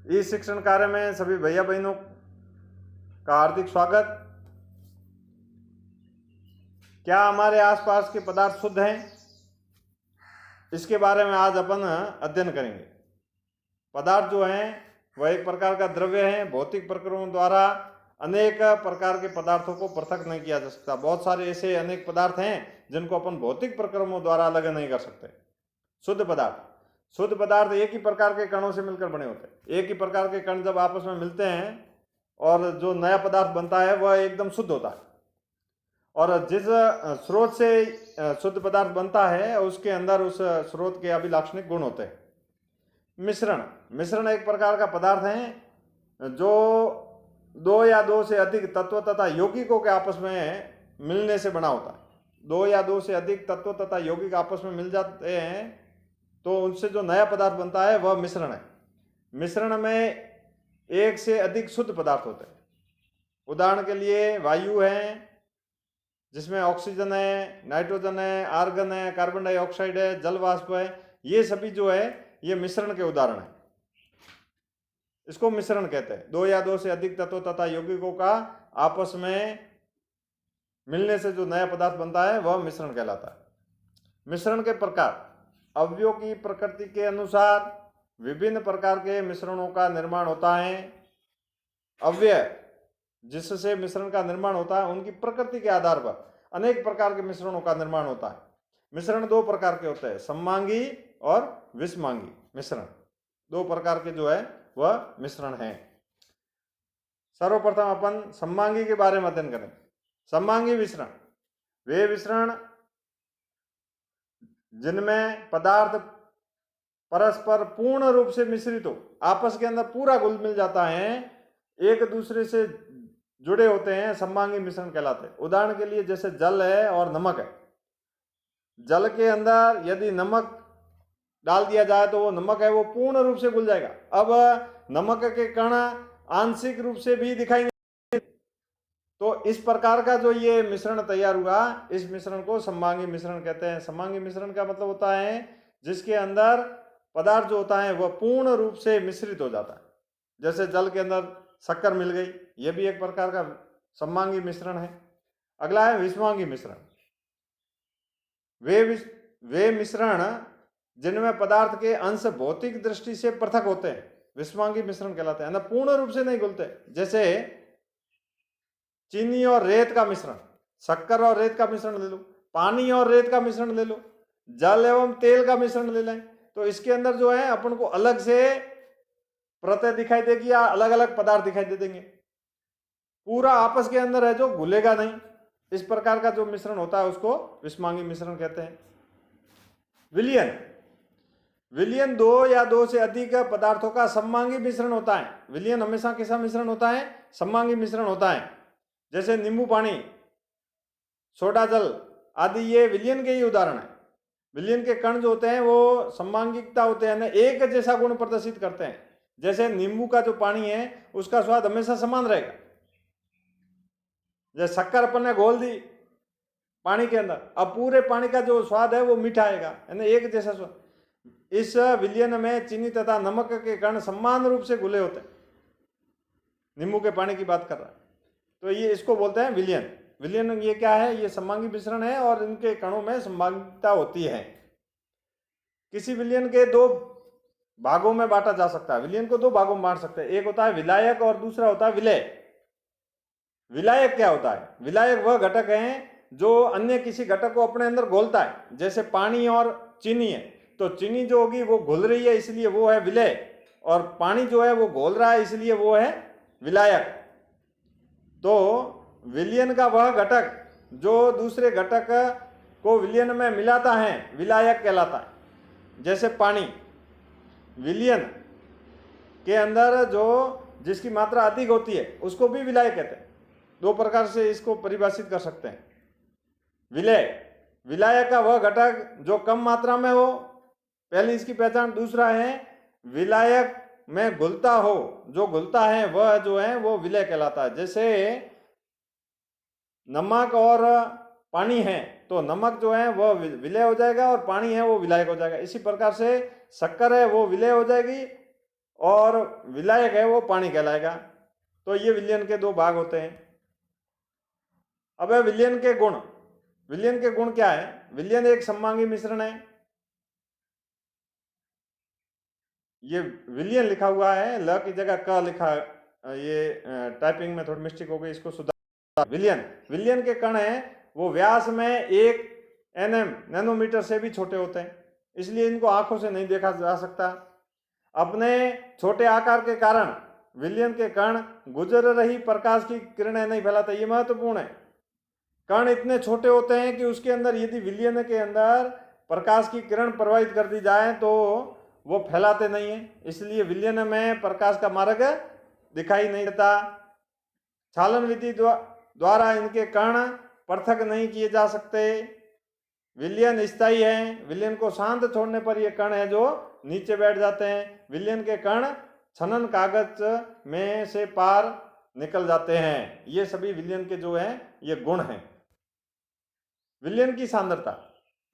इस शिक्षण कार्य में सभी भैया बहनों का हार्दिक स्वागत। क्या हमारे आसपास के पदार्थ शुद्ध हैं? इसके बारे में आज अपन अध्ययन करेंगे। पदार्थ जो हैं वह एक प्रकार का द्रव्य है। भौतिक प्रक्रमों द्वारा अनेक प्रकार के पदार्थों को पृथक नहीं किया जा सकता। बहुत सारे ऐसे अनेक पदार्थ हैं जिनको अपन भौतिक प्रक्रमों द्वारा अलग नहीं कर सकते। शुद्ध पदार्थ एक ही प्रकार के कणों से मिलकर बने होते हैं। एक ही प्रकार के कण जब आपस में मिलते हैं और जो नया पदार्थ बनता है वह एकदम शुद्ध होता है। और जिस स्रोत से शुद्ध पदार्थ बनता है उसके अंदर उस स्रोत के अभिलाक्षणिक गुण होते हैं। मिश्रण एक प्रकार का पदार्थ है जो दो या दो से अधिक तत्व तथा यौगिकों के आपस में मिलने से बना होता है। दो या दो से अधिक तत्व तथा यौगिक आपस में मिल जाते हैं तो उनसे जो नया पदार्थ बनता है वह मिश्रण है। मिश्रण में एक से अधिक शुद्ध पदार्थ होते हैं। उदाहरण के लिए वायु है जिसमें ऑक्सीजन है, नाइट्रोजन है, आर्गन है, कार्बन डाइऑक्साइड है, जल वाष्प है। ये सभी जो है ये मिश्रण के उदाहरण है। इसको मिश्रण कहते हैं। दो या दो से अधिक तत्व तथा यौगिकों का आपस में मिलने से जो नया पदार्थ बनता है वह मिश्रण कहलाता है। मिश्रण के प्रकार: अवयवों की प्रकृति के अनुसार विभिन्न प्रकार के मिश्रणों का निर्माण होता है। अवयव जिससे मिश्रण का निर्माण होता है उनकी प्रकृति के आधार पर अनेक प्रकार के मिश्रणों का निर्माण होता है। मिश्रण दो प्रकार के होते हैं, सममांगी और विषमांगी मिश्रण। दो प्रकार के जो है वह मिश्रण है। सर्वप्रथम अपन सममांगी के बारे में अध्ययन करें। सममांगी मिश्रण वे मिश्रण जिनमें पदार्थ परस्पर पूर्ण रूप से मिश्रित हो, आपस के अंदर पूरा घुल मिल जाता है, एक दूसरे से जुड़े होते हैं, सममांगी मिश्रण कहलाते हैं। उदाहरण के लिए जैसे जल है और नमक है। जल के अंदर यदि नमक डाल दिया जाए तो वो नमक है वो पूर्ण रूप से घुल जाएगा। अब नमक के कण आंशिक रूप से भी दिखाई, तो इस प्रकार का जो ये मिश्रण तैयार हुआ, इस मिश्रण को सममांगी मिश्रण कहते हैं। सममांगी मिश्रण का मतलब होता है जिसके अंदर पदार्थ जो होता है वह पूर्ण रूप से मिश्रित हो जाता है। जैसे जल के अंदर शक्कर मिल गई, यह भी एक प्रकार का सममांगी मिश्रण है। अगला है विषमांगी मिश्रण। वे मिश्रण जिनमें पदार्थ के अंश भौतिक दृष्टि से पृथक होते हैं विषमांगी मिश्रण कहलाते हैं, ना पूर्ण रूप से नहीं घुलते। जैसे चीनी और रेत का मिश्रण, शक्कर और रेत का मिश्रण ले लो, पानी और रेत का मिश्रण ले लो, जल एवं तेल का मिश्रण ले लें, तो इसके अंदर जो है अपन को अलग से परतें दिखाई देगी या अलग अलग पदार्थ दिखाई दे देंगे। पूरा आपस के अंदर है जो घुलेगा नहीं। इस प्रकार का जो मिश्रण होता है उसको विषमांगी मिश्रण कहते हैं। विलयन दो या दो से अधिक पदार्थों का सममांगी मिश्रण होता है। विलयन हमेशा कैसा मिश्रण होता है? सममांगी मिश्रण होता है। जैसे नींबू पानी, सोडा जल आदि ये विलयन के ही उदाहरण है। विलयन के कण जो होते हैं वो सममांगिकता होते हैं, एक जैसा गुण प्रदर्शित करते हैं। जैसे नींबू का जो पानी है उसका स्वाद हमेशा समान रहेगा। जैसे शक्कर अपन ने घोल दी पानी के अंदर, अब पूरे पानी का जो स्वाद है वो मीठा आएगा, यानी एक जैसा स्वाद। इस विलयन में चीनी तथा नमक के कण समान रूप से घुले होते हैं। नींबू के पानी की बात कर रहा है तो ये इसको बोलते हैं विलयन। विलयन ये क्या है? ये सममांगी मिश्रण है और इनके कणों में सममांगिकता होती है। किसी विलयन के दो भागों में बांटा जा सकता है। विलयन को दो भागों में बांट सकते हैं, एक होता है विलायक और दूसरा होता है विलय। विलायक क्या होता है? विलायक वह घटक है जो अन्य किसी घटक को अपने अंदर घोलता है। जैसे पानी और चीनी है तो चीनी जो होगी वो घुल रही है इसलिए वो है विलय, और पानी जो है वो घोल रहा है इसलिए वो है विलायक। तो विलयन का वह घटक जो दूसरे घटक को विलयन में मिलाता है विलायक कहलाता है। जैसे पानी विलयन के अंदर जो जिसकी मात्रा अधिक होती है उसको भी विलायक कहते हैं। दो प्रकार से इसको परिभाषित कर सकते हैं। विलायक का वह घटक जो कम मात्रा में हो, पहली इसकी पहचान। दूसरा है विलायक में घुलता हो, जो घुलता है वह जो है वो विलय कहलाता है। जैसे नमक और पानी है तो नमक जो है वह विलय हो जाएगा और पानी है वो विलायक हो जाएगा। इसी प्रकार से शक्कर है वो विलय हो जाएगी और विलायक है वो पानी कहलाएगा। तो ये विलयन के दो भाग होते हैं। अब है विलयन के गुण। विलयन के गुण क्या है? विलयन एक सममांगी मिश्रण है। ये विलयन लिखा हुआ है, ल की जगह क लिखा है। ये टाइपिंग में थोड़ी मिस्टेक हो गई, इसको सुधार। विलयन, विलयन के कण है वो व्यास में 1 nm नैनोमीटर से भी छोटे होते हैं, इसलिए इनको आंखों से नहीं देखा जा सकता। अपने छोटे आकार के कारण विलयन के कण गुजर रही प्रकाश की किरणें नहीं फैलाते। ये महत्वपूर्ण है। कण इतने छोटे होते हैं कि उसके अंदर यदि विलयन के अंदर प्रकाश की किरण प्रवाहित कर दी जाए तो वो फैलाते नहीं है, इसलिए विलयन में प्रकाश का मार्ग दिखाई नहीं देता। छालन विधि द्वारा इनके कण पृथक नहीं किए जा सकते। विलयन स्थायी है। विलयन को शांत छोड़ने पर ये कण है जो नीचे बैठ जाते हैं। विलयन के कण छनन कागज में से पार निकल जाते हैं। ये सभी विलयन के जो है ये गुण हैं। विलयन की सांद्रता।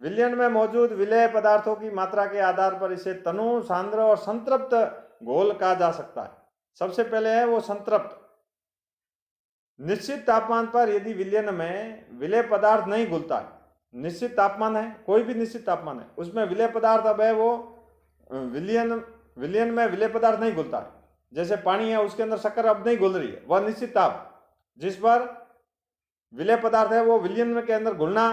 विलयन में मौजूद विलेय पदार्थों की मात्रा के आधार पर इसे तनु, सांद्र और संतृप्त घोल कहा जा सकता है। सबसे पहले है वो संतृप्त। निश्चित तापमान पर यदि विलयन में विलेय पदार्थ नहीं घुलता है, निश्चित तापमान है, कोई भी निश्चित तापमान है, उसमें विलेय पदार्थ अब है वो विलयन में विलेय पदार्थ नहीं घुलता है। जैसे पानी है, उसके अंदर शक्कर अब नहीं घुल रही है, वह निश्चित ताप जिस पर विलेय पदार्थ है वो विलयन में के अंदर घुलना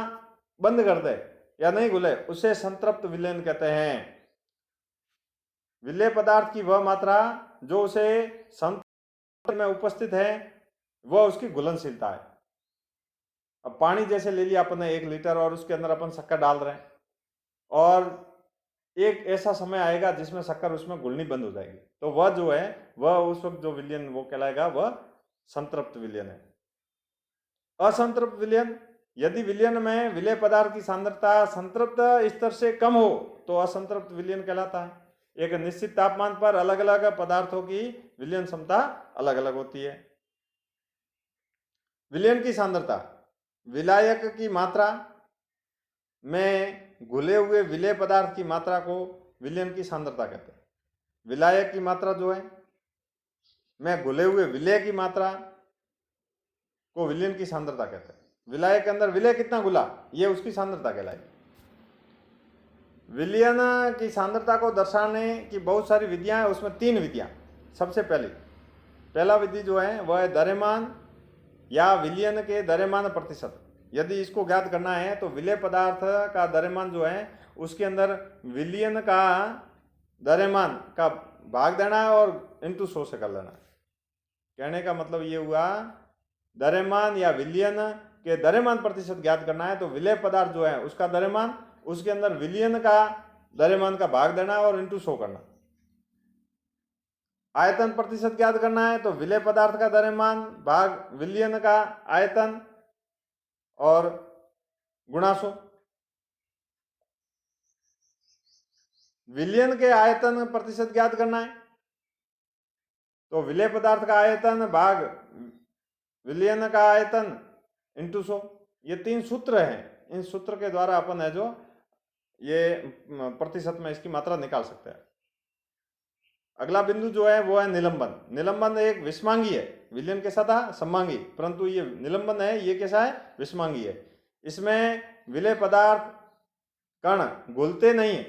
बंद कर दे या नहीं घुले, उसे संतृप्त विलयन कहते हैं। विलेय पदार्थ की वह मात्रा जो उसे संतृप्त में उपस्थित है वह उसकी घुलनशीलता है। अब पानी जैसे ले लिया अपन ने 1 लीटर और उसके अंदर अपन शक्कर डाल रहे हैं और एक ऐसा समय आएगा जिसमें शक्कर उसमें घुलनी बंद हो जाएगी, तो वह जो है वह उस वक्त जो विलयन वो कहलाएगा वह संतृप्त विलयन है। असंतृप्त विलयन। यदि विलयन में विलेय पदार्थ की सांद्रता संतृप्त स्तर से कम हो तो असंतृप्त विलयन कहलाता है। एक निश्चित तापमान पर अलग अलग पदार्थों की विलयन क्षमता अलग अलग होती है। विलयन की सांद्रता। विलायक की मात्रा में घुले हुए विलेय पदार्थ की मात्रा को विलयन की सांद्रता कहते हैं। विलायक की मात्रा जो है में घुले हुए विलेय की मात्रा को विलयन की सांद्रता कहते हैं। विलायक के अंदर विलेय कितना घुला ये उसकी सांद्रता कहलाएगी। विलयन की सांद्रता को दर्शाने की बहुत सारी विधियां हैं, उसमें 3 विधियां। सबसे पहला विधि जो है वह है द्रव्यमान या विलयन के द्रव्यमान प्रतिशत। यदि इसको ज्ञात करना है तो विलेय पदार्थ का द्रव्यमान जो है उसके अंदर विलयन का द्रव्यमान का भाग देना है और इंटू 100 से कर लेना है। कहने का मतलब ये हुआ द्रव्यमान या विलयन के द्रव्यमान प्रतिशत ज्ञात करना है तो विलेय पदार्थ जो है उसका द्रव्यमान, उसके अंदर विलयन का द्रव्यमान का भाग देना और इंटू 100 करना। आयतन प्रतिशत ज्ञात करना है तो विलेय पदार्थ का द्रव्यमान भाग विलयन का आयतन और गुणा 100। विलयन के आयतन प्रतिशत ज्ञात करना है तो विलेय पदार्थ का आयतन भाग विलयन का आयतन इंटू 100। ये 3 सूत्र हैं। इन सूत्र के द्वारा अपन है जो ये प्रतिशत में इसकी मात्रा निकाल सकते हैं। अगला बिंदु जो है वो है निलंबन। निलंबन एक विषमांगी है, विलयन के साथ था सममांगी, परंतु ये निलंबन है ये कैसा है? विषमांगी है। इसमें विलेय पदार्थ कण घुलते नहीं है,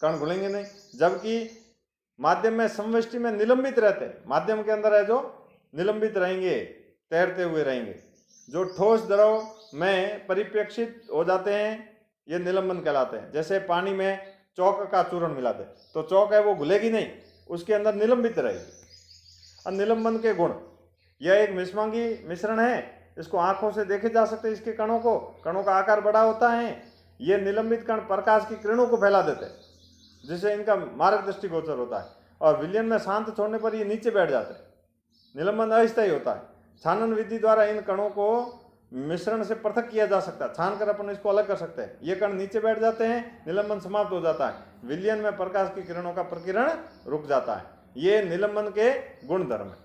कण घुलेंगे नहीं, जबकि माध्यम में समवृष्टि में निलंबित रहते हैं। माध्यम के अंदर है जो निलंबित रहेंगे, तैरते हुए रहेंगे। जो ठोस द्रव में परिप्रेक्षित हो जाते हैं ये निलंबन कहलाते हैं। जैसे पानी में चौक का चूर्ण मिला दे तो चौक है वो घुलेगी नहीं, उसके अंदर निलंबित रहेगी। और निलंबन के गुण, यह एक विषमांगी मिश्रण है, इसको आंखों से देखे जा सकते हैं। इसके कणों का आकार बड़ा होता है। ये निलंबित कण प्रकाश की किरणों को फैला देते हैं जिससे इनका मार्ग दृष्टिगोचर होता है और विलयन में शांत छोड़ने पर ये नीचे बैठ जाते हैं। निलंबन अस्थायी होता है। छानन विधि द्वारा इन कणों को मिश्रण से पृथक किया जा सकता है, छान कर अपन इसको अलग कर सकते हैं। ये कण नीचे बैठ जाते हैं, निलंबन समाप्त हो जाता है, विलयन में प्रकाश की किरणों का प्रकीर्ण रुक जाता है। ये निलंबन के गुण धर्म है।